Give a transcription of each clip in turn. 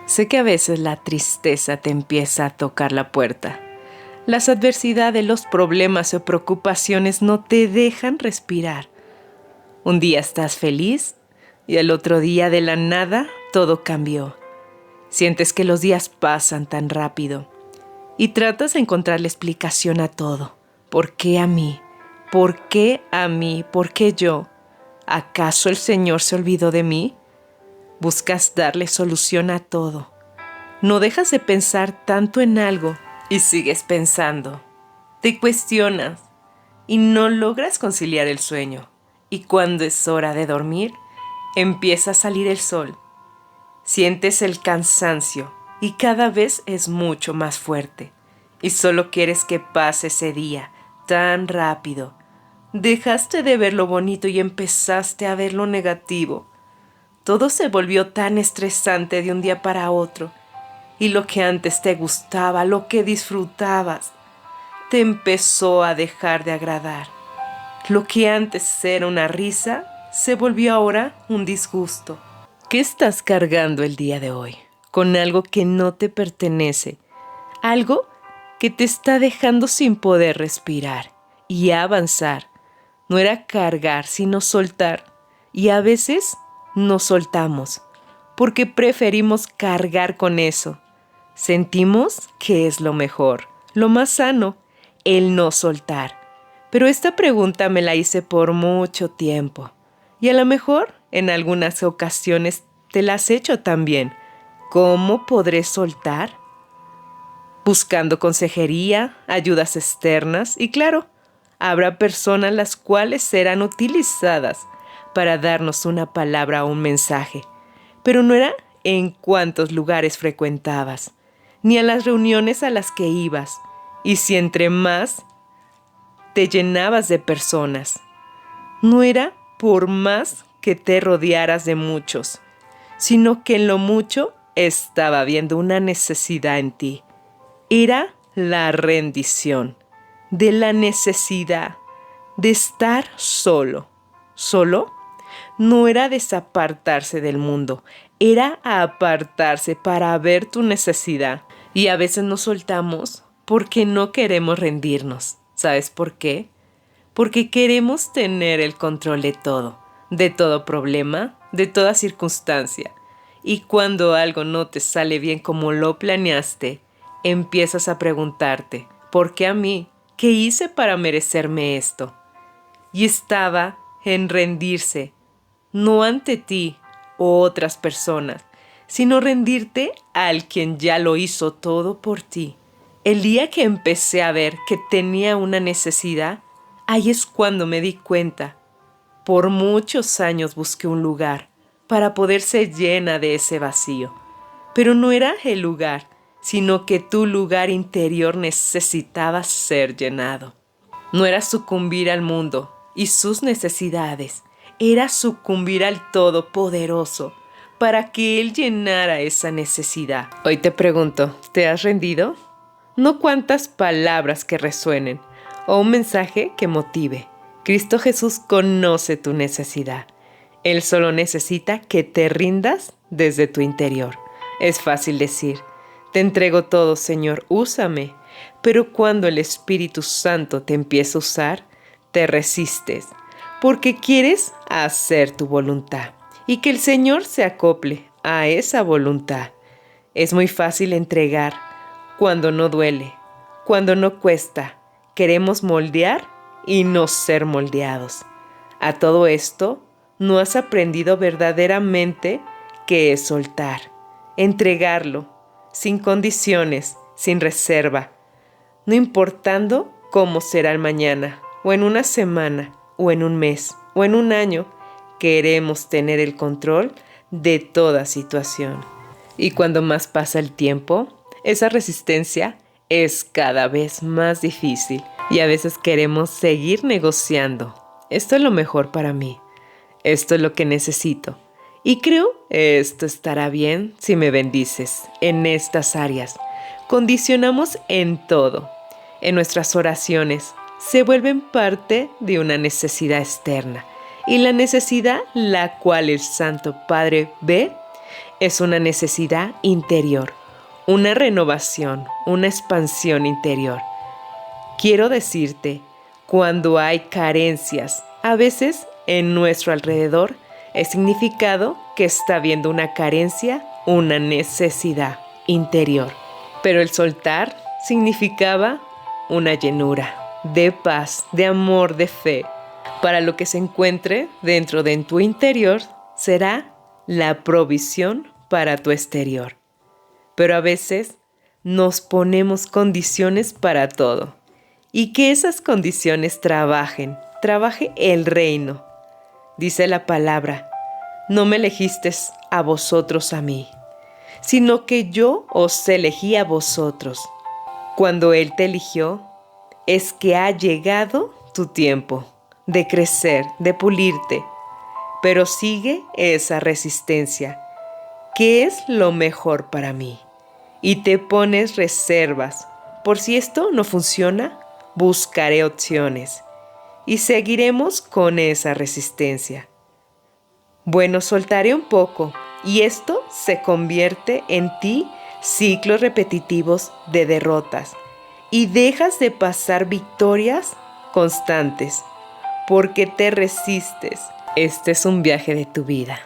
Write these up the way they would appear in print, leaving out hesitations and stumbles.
Sé que a veces la tristeza te empieza a tocar la puerta. Las adversidades, los problemas o preocupaciones no te dejan respirar. Un día estás feliz y el otro día de la nada todo cambió. Sientes que los días pasan tan rápido y tratas de encontrar la explicación a todo. ¿Por qué a mí? ¿Por qué a mí? ¿Por qué yo? ¿Acaso el Señor se olvidó de mí? Buscas darle solución a todo. No dejas de pensar tanto en algo y sigues pensando. Te cuestionas y no logras conciliar el sueño. Y cuando es hora de dormir, empieza a salir el sol. Sientes el cansancio y cada vez es mucho más fuerte. Y solo quieres que pase ese día tan rápido. Dejaste de ver lo bonito y empezaste a ver lo negativo. Todo se volvió tan estresante de un día para otro. Y lo que antes te gustaba, lo que disfrutabas, te empezó a dejar de agradar. Lo que antes era una risa, se volvió ahora un disgusto. ¿Qué estás cargando el día de hoy? Con algo que no te pertenece. Algo que te está dejando sin poder respirar y avanzar. No era cargar, sino soltar. Y a veces no soltamos, porque preferimos cargar con eso. Sentimos que es lo mejor, lo más sano, el no soltar. Pero esta pregunta me la hice por mucho tiempo. Y a lo mejor en algunas ocasiones te la has hecho también. ¿Cómo podré soltar? Buscando consejería, ayudas externas y claro, habrá personas las cuales serán utilizadas para darnos una palabra o un mensaje. Pero no era en cuántos lugares frecuentabas, ni a las reuniones a las que ibas, y si entre más te llenabas de personas. No era por más que te rodearas de muchos, sino que en lo mucho estaba viendo una necesidad en ti. Era la rendición de la necesidad de estar solo. ¿Solo? No era desapartarse del mundo, era apartarse para ver tu necesidad. Y a veces nos soltamos porque no queremos rendirnos. ¿Sabes por qué? Porque queremos tener el control de todo problema, de toda circunstancia. Y cuando algo no te sale bien como lo planeaste, empiezas a preguntarte, ¿por qué a mí? ¿Qué hice para merecerme esto? Y estaba en rendirse, no ante ti o otras personas, sino rendirte al quien ya lo hizo todo por ti. El día que empecé a ver que tenía una necesidad, ahí es cuando me di cuenta. Por muchos años busqué un lugar para poder ser llena de ese vacío. Pero no era el lugar, sino que tu lugar interior necesitaba ser llenado. No era sucumbir al mundo y sus necesidades, era sucumbir al Todopoderoso para que Él llenara esa necesidad. Hoy te pregunto, ¿te has rendido? No cuantas palabras que resuenen o un mensaje que motive. Cristo Jesús conoce tu necesidad. Él solo necesita que te rindas desde tu interior. Es fácil decir, te entrego todo, Señor, úsame. Pero cuando el Espíritu Santo te empieza a usar, te resistes, porque quieres hacer tu voluntad y que el Señor se acople a esa voluntad. Es muy fácil entregar cuando no duele, cuando no cuesta. Queremos moldear y no ser moldeados. A todo esto, no has aprendido verdaderamente qué es soltar, entregarlo, sin condiciones, sin reserva, no importando cómo será el mañana, o en una semana, o en un mes, o en un año, queremos tener el control de toda situación. Y cuando más pasa el tiempo, esa resistencia es cada vez más difícil y a veces queremos seguir negociando. Esto es lo mejor para mí. Esto es lo que necesito. Y creo esto estará bien si me bendices en estas áreas. Condicionamos en todo. En nuestras oraciones se vuelven parte de una necesidad externa. Y la necesidad la cual el Santo Padre ve es una necesidad interior, una renovación, una expansión interior. Quiero decirte, cuando hay carencias, a veces en nuestro alrededor, es significado que está habiendo una carencia, una necesidad interior. Pero el soltar significaba una llenura de paz, de amor, de fe. Para lo que se encuentre dentro de tu interior será la provisión para tu exterior. Pero a veces nos ponemos condiciones para todo. Y que esas condiciones trabaje el reino. Dice la palabra, no me elegisteis a vosotros a mí, sino que yo os elegí a vosotros. Cuando Él te eligió, es que ha llegado tu tiempo de crecer, de pulirte, pero sigue esa resistencia. ¿Qué es lo mejor para mí? Y te pones reservas. Por si esto no funciona, buscaré opciones. Y seguiremos con esa resistencia. Bueno, soltaré un poco y esto se convierte en ti ciclos repetitivos de derrotas y dejas de pasar victorias constantes porque te resistes. Este es un viaje de tu vida.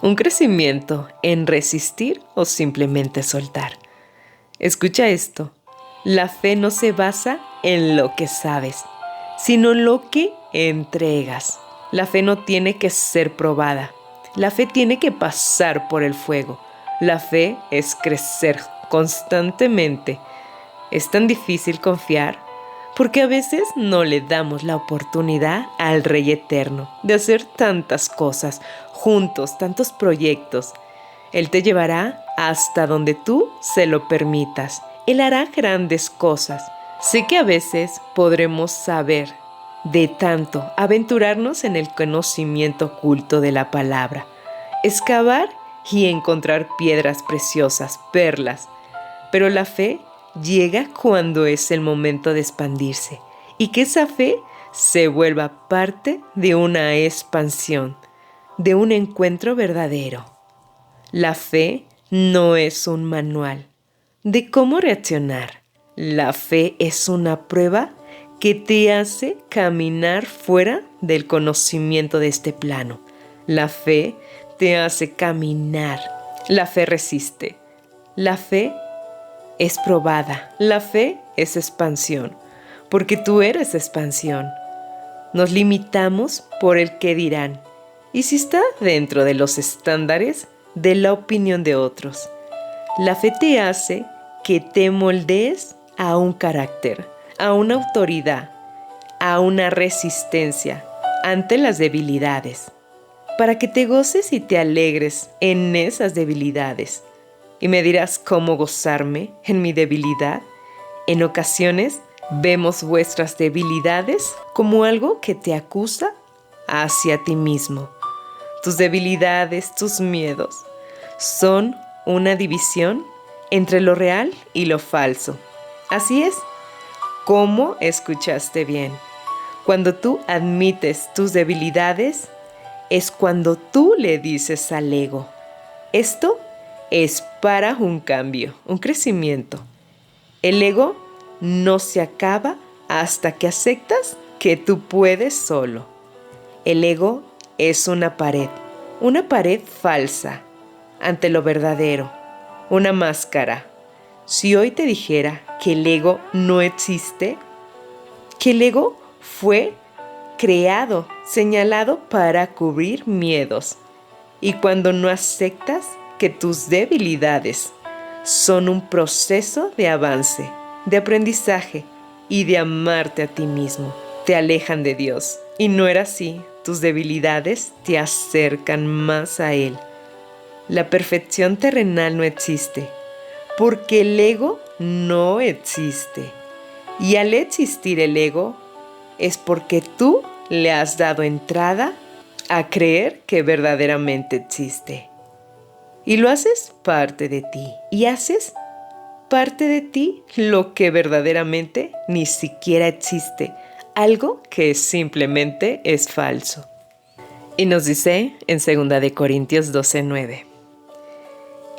Un crecimiento en resistir o simplemente soltar. Escucha esto. La fe no se basa en lo que sabes, sino en lo que entregas. La fe no tiene que ser probada. La fe tiene que pasar por el fuego. La fe es crecer constantemente. Es tan difícil confiar porque a veces no le damos la oportunidad al Rey Eterno de hacer tantas cosas juntos, tantos proyectos. Él te llevará hasta donde tú se lo permitas. Él hará grandes cosas. Sé que a veces podremos saber de tanto, aventurarnos en el conocimiento oculto de la palabra, excavar y encontrar piedras preciosas, perlas. Pero la fe llega cuando es el momento de expandirse y que esa fe se vuelva parte de una expansión, de un encuentro verdadero. La fe no es un manual de cómo reaccionar. La fe es una prueba que te hace caminar fuera del conocimiento de este plano. La fe te hace caminar. La fe resiste. La fe es probada. La fe es expansión, porque tú eres expansión. Nos limitamos por el qué dirán, y si está dentro de los estándares de la opinión de otros. La fe te hace que te moldees a un carácter, a una autoridad, a una resistencia ante las debilidades, para que te goces y te alegres en esas debilidades. Y me dirás cómo gozarme en mi debilidad. En ocasiones vemos vuestras debilidades como algo que te acusa hacia ti mismo. Tus debilidades, tus miedos, son una división entre lo real y lo falso. Así es. ¿Cómo escuchaste bien? Cuando tú admites tus debilidades, es cuando tú le dices al ego, esto es para un cambio, un crecimiento. El ego no se acaba hasta que aceptas que tú puedes solo. El ego es una pared falsa ante lo verdadero, una máscara. Si hoy te dijera que el ego no existe, que el ego fue creado, señalado para cubrir miedos, y cuando no aceptas que tus debilidades son un proceso de avance, de aprendizaje y de amarte a ti mismo, te alejan de Dios. Y no era así, tus debilidades te acercan más a Él. La perfección terrenal no existe, porque el ego no existe. Y al existir el ego, es porque tú le has dado entrada a creer que verdaderamente existe. Y lo haces parte de ti. Y haces parte de ti lo que verdaderamente ni siquiera existe. Algo que simplemente es falso. Y nos dice en 2 Corintios 12:9.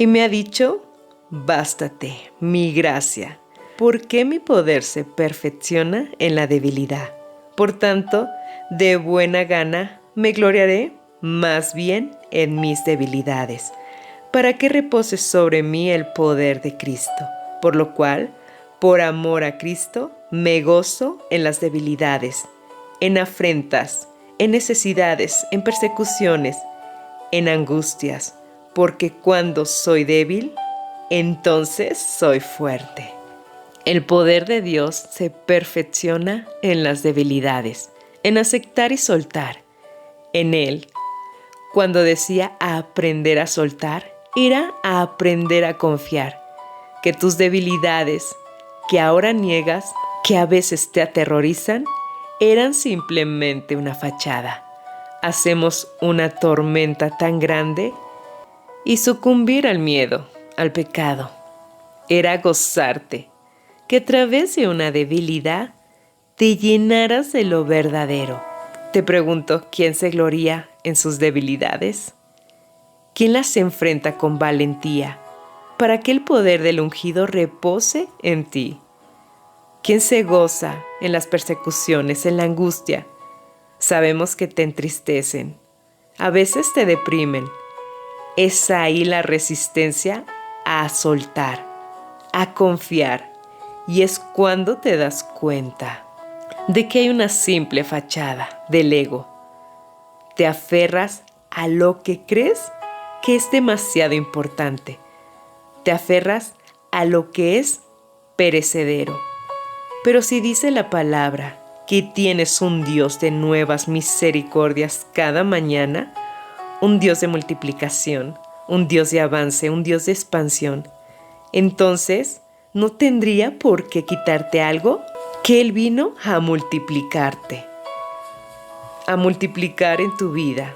y me ha dicho: bástate mi gracia, porque mi poder se perfecciona en la debilidad. Por tanto, de buena gana me gloriaré más bien en mis debilidades, para que repose sobre mí el poder de Cristo. Por lo cual, por amor a Cristo, me gozo en las debilidades, en afrentas, en necesidades, en persecuciones, en angustias, porque cuando soy débil, entonces soy fuerte. El poder de Dios se perfecciona en las debilidades, en aceptar y soltar. En Él, cuando decía aprender a soltar, era a aprender a confiar. Que tus debilidades, que ahora niegas, que a veces te aterrorizan, eran simplemente una fachada. Hacemos una tormenta tan grande y sucumbir al miedo, al pecado. Era gozarte, que a través de una debilidad te llenaras de lo verdadero. Te pregunto, ¿quién se gloria en sus debilidades? ¿Quién las enfrenta con valentía para que el poder del ungido repose en ti? ¿Quién se goza en las persecuciones, en la angustia? Sabemos que te entristecen, a veces te deprimen. Es ahí la resistencia a soltar, a confiar, y es cuando te das cuenta de que hay una simple fachada del ego. Te aferras a lo que crees que es demasiado importante. Te aferras a lo que es perecedero. Pero si dice la palabra que tienes un Dios de nuevas misericordias cada mañana, un Dios de multiplicación, un Dios de avance, un Dios de expansión, entonces no tendría por qué quitarte algo que Él vino a multiplicarte, a multiplicar en tu vida.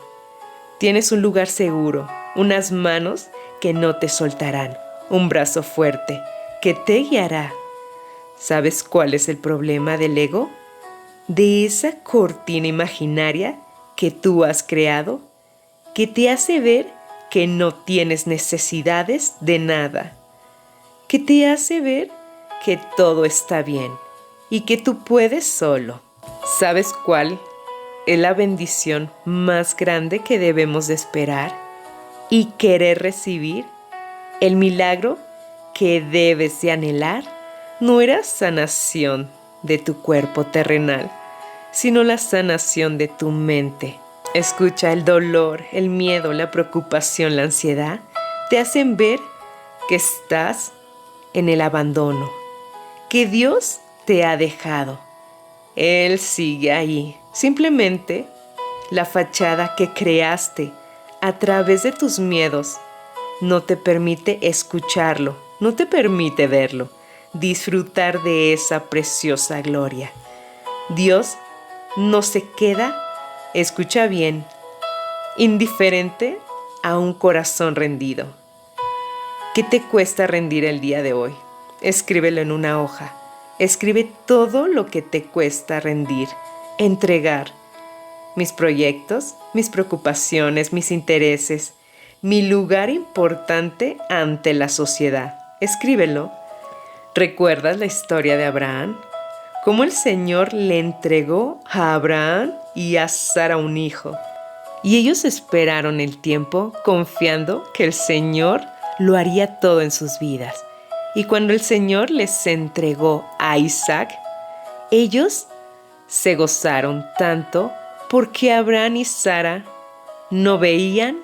Tienes un lugar seguro, unas manos que no te soltarán, un brazo fuerte que te guiará. ¿Sabes cuál es el problema del ego? De esa cortina imaginaria que tú has creado, que te hace ver que no tienes necesidades de nada, que te hace ver que todo está bien y que tú puedes solo. ¿Sabes cuál es la bendición más grande que debemos de esperar y querer recibir? El milagro que debes de anhelar no era sanación de tu cuerpo terrenal, sino la sanación de tu mente. Escucha, el dolor, el miedo, la preocupación, la ansiedad te hacen ver que estás en el abandono, que Dios te ha dejado. Él sigue ahí. Simplemente la fachada que creaste a través de tus miedos no te permite escucharlo, no te permite verlo, disfrutar de esa preciosa gloria. Dios no se queda, escucha bien, indiferente a un corazón rendido. ¿Qué te cuesta rendir el día de hoy? Escríbelo en una hoja. Escribe todo lo que te cuesta rendir, entregar. Mis proyectos, mis preocupaciones, mis intereses, mi lugar importante ante la sociedad. Escríbelo. ¿Recuerdas la historia de Abraham? Cómo el Señor le entregó a Abraham y a Sara un hijo. Y ellos esperaron el tiempo confiando que el Señor lo haría todo en sus vidas. Y cuando el Señor les entregó a Isaac, ellos se gozaron tanto porque Abraham y Sara no veían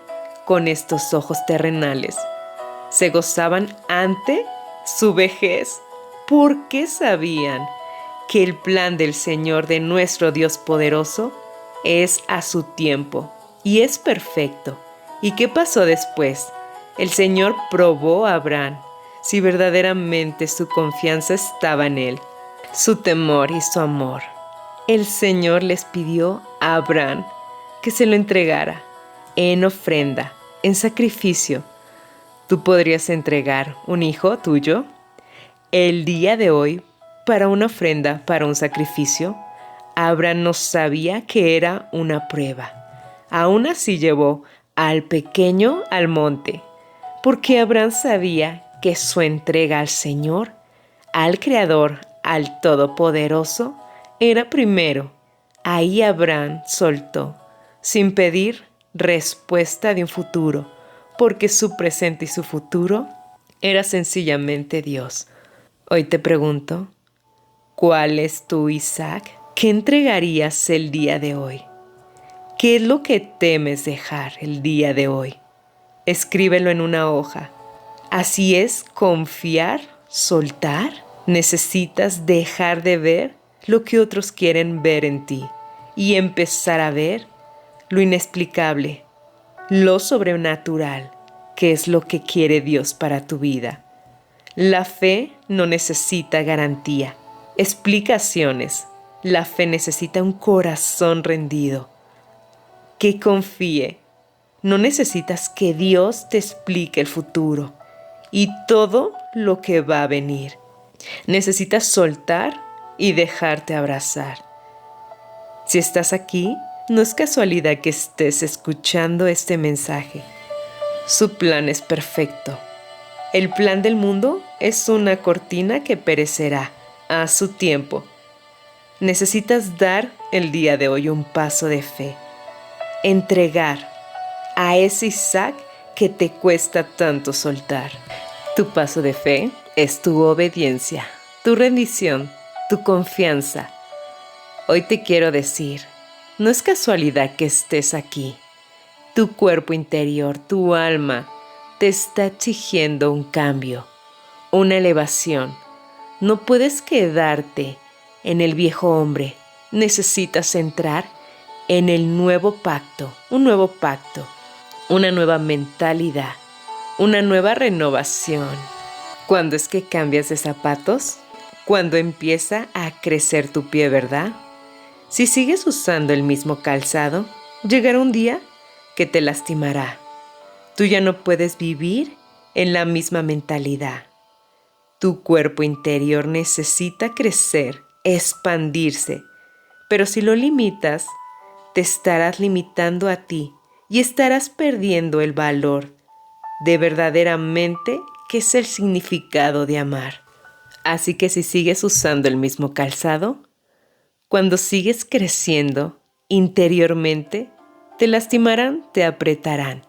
con estos ojos terrenales. Se gozaban ante su vejez porque sabían que el plan del Señor, de nuestro Dios poderoso, es a su tiempo y es perfecto. ¿Y qué pasó después? El Señor probó a Abraham si verdaderamente su confianza estaba en Él, su temor y su amor. El Señor les pidió a Abraham que se lo entregara en ofrenda, en sacrificio. ¿Tú podrías entregar un hijo tuyo el día de hoy para una ofrenda, para un sacrificio? Abraham no sabía que era una prueba. Aún así llevó al pequeño al monte porque Abraham sabía que su entrega al Señor, al Creador, al Todopoderoso, era primero. Ahí Abraham soltó, sin pedir respuesta de un futuro, porque su presente y su futuro era sencillamente Dios. Hoy te pregunto, ¿cuál es tu Isaac? ¿Qué entregarías el día de hoy? ¿Qué es lo que temes dejar el día de hoy? Escríbelo en una hoja. Así es, confiar, soltar. Necesitas dejar de ver lo que otros quieren ver en ti y empezar a ver lo inexplicable, lo sobrenatural, que es lo que quiere Dios para tu vida. La fe no necesita garantía, explicaciones. La fe necesita un corazón rendido, que confíe. No necesitas que Dios te explique el futuro y todo lo que va a venir. Necesitas soltar y dejarte abrazar. Si estás aquí, no es casualidad que estés escuchando este mensaje. Su plan es perfecto. El plan del mundo es una cortina que perecerá a su tiempo. Necesitas dar el día de hoy un paso de fe. Entregar a ese Isaac que te cuesta tanto soltar. Tu paso de fe es tu obediencia, tu rendición, tu confianza. Hoy te quiero decir, no es casualidad que estés aquí. Tu cuerpo interior, tu alma, te está exigiendo un cambio, una elevación. No puedes quedarte en el viejo hombre. Necesitas entrar en el nuevo pacto, un nuevo pacto, una nueva mentalidad, una nueva renovación. ¿Cuándo es que cambias de zapatos? Cuando empieza a crecer tu pie, ¿verdad? Si sigues usando el mismo calzado, llegará un día que te lastimará. Tú ya no puedes vivir en la misma mentalidad. Tu cuerpo interior necesita crecer, expandirse, pero si lo limitas, te estarás limitando a ti y estarás perdiendo el valor de verdaderamente qué es el significado de amar. Así que si sigues usando el mismo calzado, cuando sigues creciendo interiormente, te lastimarán, te apretarán,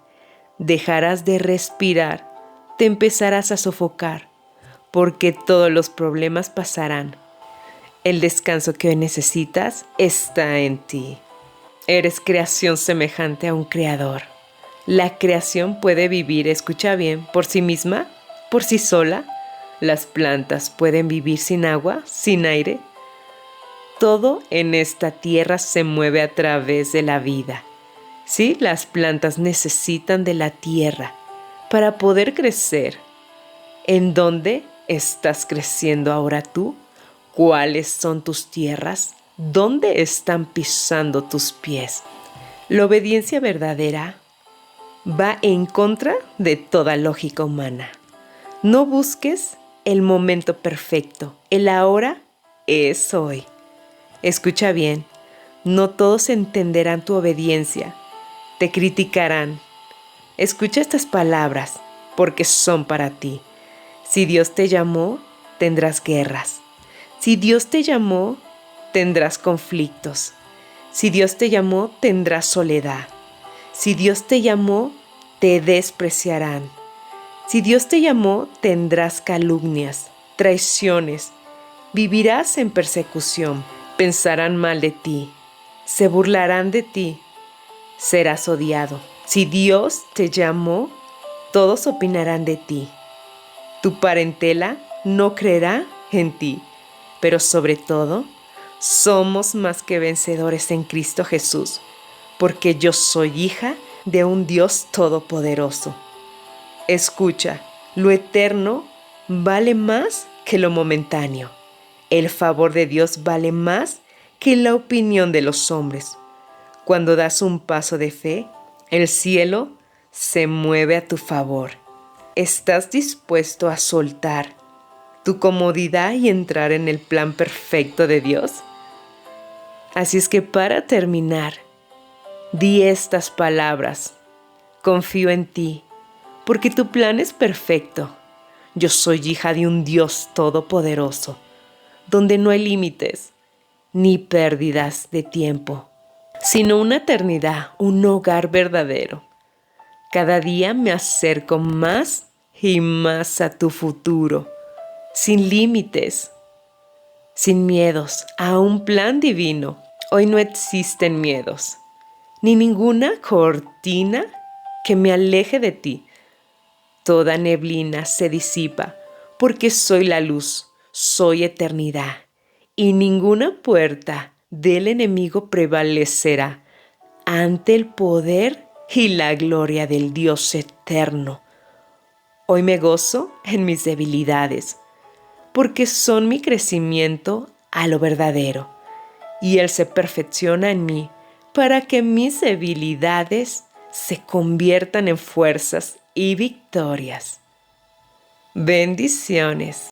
dejarás de respirar, te empezarás a sofocar, porque todos los problemas pasarán. El descanso que hoy necesitas está en ti. Eres creación semejante a un creador. La creación puede vivir, escucha bien, por sí misma, por sí sola. Las plantas pueden vivir sin agua, sin aire. Todo en esta tierra se mueve a través de la vida. Sí, las plantas necesitan de la tierra para poder crecer. ¿En dónde estás creciendo ahora tú? ¿Cuáles son tus tierras? ¿Dónde están pisando tus pies? La obediencia verdadera va en contra de toda lógica humana. No busques el momento perfecto. El ahora es hoy. Escucha bien, no todos entenderán tu obediencia. Te criticarán. Escucha estas palabras porque son para ti. Si Dios te llamó, tendrás guerras. Si Dios te llamó, tendrás conflictos. Si Dios te llamó, tendrás soledad. Si Dios te llamó, te despreciarán. Si Dios te llamó, tendrás calumnias, traiciones. Vivirás en persecución. Pensarán mal de ti. Se burlarán de ti. Serás odiado. Si Dios te llamó, todos opinarán de ti. Tu parentela no creerá en ti. Pero sobre todo, somos más que vencedores en Cristo Jesús, porque yo soy hija de un Dios todopoderoso. Escucha, lo eterno vale más que lo momentáneo. El favor de Dios vale más que la opinión de los hombres. Cuando das un paso de fe, el cielo se mueve a tu favor. ¿Estás dispuesto a soltar tu comodidad y entrar en el plan perfecto de Dios? Así es que para terminar, di estas palabras. Confío en ti, porque tu plan es perfecto. Yo soy hija de un Dios todopoderoso, donde no hay límites ni pérdidas de tiempo, sino una eternidad, un hogar verdadero. Cada día me acerco más y más a tu futuro, sin límites, sin miedos, a un plan divino. Hoy no existen miedos, ni ninguna cortina que me aleje de ti. Toda neblina se disipa, porque soy la luz, soy eternidad, y ninguna puerta del enemigo prevalecerá ante el poder y la gloria del Dios eterno. Hoy me gozo en mis debilidades, porque son mi crecimiento a lo verdadero, y Él se perfecciona en mí para que mis debilidades se conviertan en fuerzas y victorias. Bendiciones.